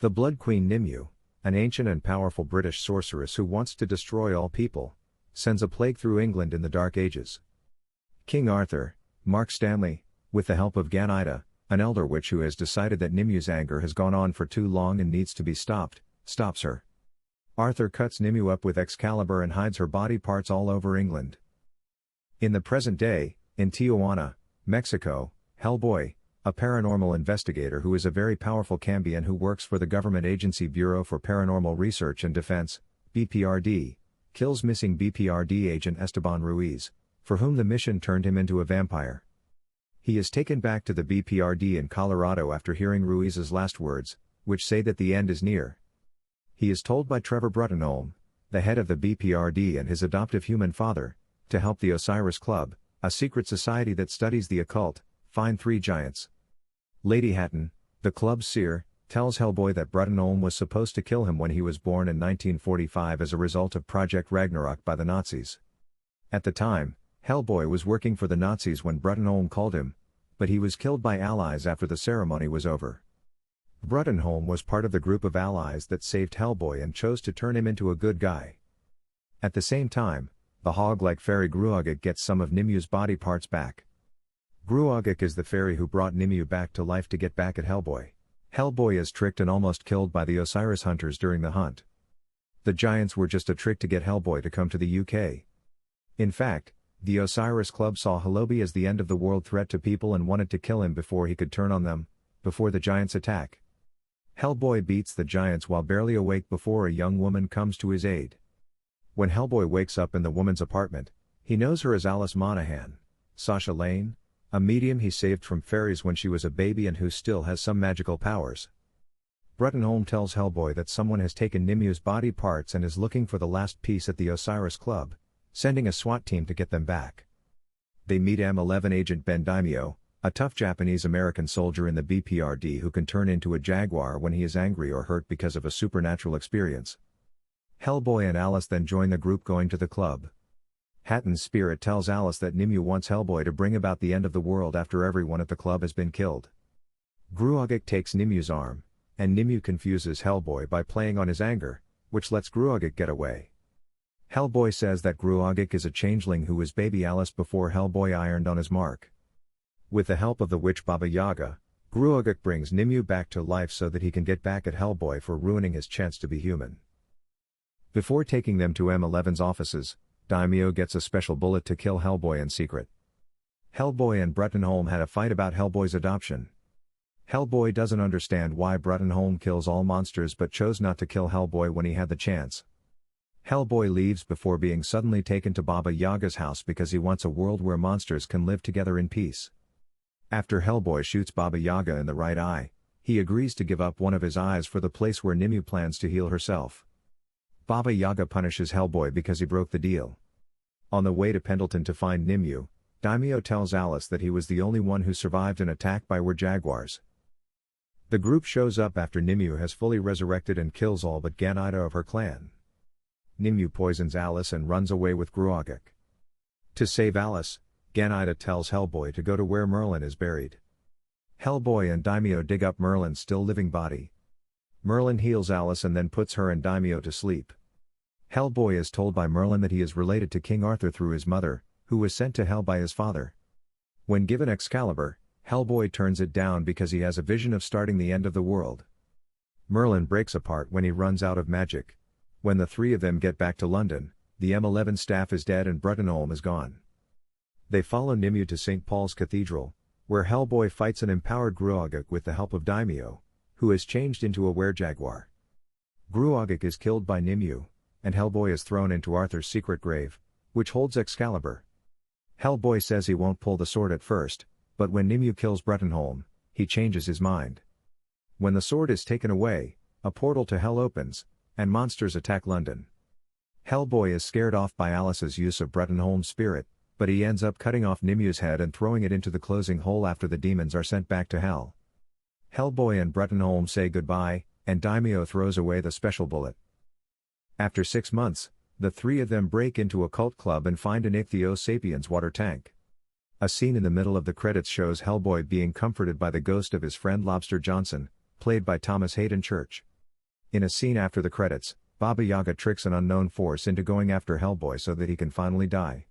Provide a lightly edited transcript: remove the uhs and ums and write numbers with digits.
The Blood Queen Nimue, an ancient and powerful British sorceress who wants to destroy all people, sends a plague through England in the Dark Ages. King Arthur, Mark Stanley, with the help of Ganida, an elder witch who has decided that Nimue's anger has gone on for too long and needs to be stopped, stops her. Arthur cuts Nimue up with Excalibur and hides her body parts all over England. In the present day, in Tijuana, Mexico, Hellboy, a paranormal investigator who is a very powerful Cambion who works for the government agency Bureau for Paranormal Research and Defense, BPRD, kills missing BPRD agent Esteban Ruiz, for whom the mission turned him into a vampire. He is taken back to the BPRD in Colorado after hearing Ruiz's last words, which say that the end is near. He is told by Trevor Bruttenholm, the head of the BPRD and his adoptive human father, to help the Osiris Club, a secret society that studies the occult, find 3 giants. Lady Hatton, the club's seer, tells Hellboy that Bruttenholm was supposed to kill him when he was born in 1945 as a result of Project Ragnarok by the Nazis. At the time, Hellboy was working for the Nazis when Bruttenholm called him, but he was killed by allies after the ceremony was over. Bruttenholm was part of the group of allies that saved Hellboy and chose to turn him into a good guy. At the same time, the hog-like fairy Gruagach gets some of Nimue's body parts back. Gruagach is the fairy who brought Nimue back to life to get back at Hellboy. Hellboy is tricked and almost killed by the Osiris hunters during the hunt. The giants were just a trick to get Hellboy to come to the UK. In fact, the Osiris Club saw Hellboy as the end-of-the-world threat to people and wanted to kill him before he could turn on them, before the giants attack. Hellboy beats the giants while barely awake before a young woman comes to his aid. When Hellboy wakes up in the woman's apartment, he knows her as Alice Monaghan, Sasha Lane, a medium he saved from fairies when she was a baby and who still has some magical powers. Bruttenholm tells Hellboy that someone has taken Nimue's body parts and is looking for the last piece at the Osiris Club, sending a SWAT team to get them back. They meet M11 agent Ben Daimyo, a tough Japanese-American soldier in the BPRD who can turn into a jaguar when he is angry or hurt because of a supernatural experience. Hellboy and Alice then join the group going to the club. Hatton's spirit tells Alice that Nimue wants Hellboy to bring about the end of the world after everyone at the club has been killed. Gruagach takes Nimue's arm, and Nimue confuses Hellboy by playing on his anger, which lets Gruagach get away. Hellboy says that Gruagach is a changeling who was baby Alice before Hellboy ironed on his mark. With the help of the witch Baba Yaga, Gruagach brings Nimue back to life so that he can get back at Hellboy for ruining his chance to be human. Before taking them to M11's offices, Daimyo gets a special bullet to kill Hellboy in secret. Hellboy and Bruttenholm had a fight about Hellboy's adoption. Hellboy doesn't understand why Bruttenholm kills all monsters but chose not to kill Hellboy when he had the chance. Hellboy leaves before being suddenly taken to Baba Yaga's house because he wants a world where monsters can live together in peace. After Hellboy shoots Baba Yaga in the right eye, he agrees to give up one of his eyes for the place where Nimue plans to heal herself. Baba Yaga punishes Hellboy because he broke the deal. On the way to Pendleton to find Nimue, Daimyo tells Alice that he was the only one who survived an attack by were-jaguars. The group shows up after Nimue has fully resurrected and kills all but Ganida of her clan. Nimue poisons Alice and runs away with Gruagach. To save Alice, Ganida tells Hellboy to go to where Merlin is buried. Hellboy and Daimyo dig up Merlin's still living body. Merlin heals Alice and then puts her and Daimyo to sleep. Hellboy is told by Merlin that he is related to King Arthur through his mother, who was sent to hell by his father. When given Excalibur, Hellboy turns it down because he has a vision of starting the end of the world. Merlin breaks apart when he runs out of magic. When the 3 of them get back to London, the M11 staff is dead and Bruttenholm is gone. They follow Nimue to St. Paul's Cathedral, where Hellboy fights an empowered Gruagach with the help of Daimyo, who is changed into a were-jaguar. Gruagach is killed by Nimue, and Hellboy is thrown into Arthur's secret grave, which holds Excalibur. Hellboy says he won't pull the sword at first, but when Nimue kills Bruttenholm, he changes his mind. When the sword is taken away, a portal to hell opens, and monsters attack London. Hellboy is scared off by Alice's use of Bruttenholm's spirit, but he ends up cutting off Nimue's head and throwing it into the closing hole after the demons are sent back to hell. Hellboy and Bruttenholm say goodbye, and Daimyo throws away the special bullet. After 6 months, the 3 of them break into a cult club and find an Ichthyo Sapiens water tank. A scene in the middle of the credits shows Hellboy being comforted by the ghost of his friend Lobster Johnson, played by Thomas Hayden Church. In a scene after the credits, Baba Yaga tricks an unknown force into going after Hellboy so that he can finally die.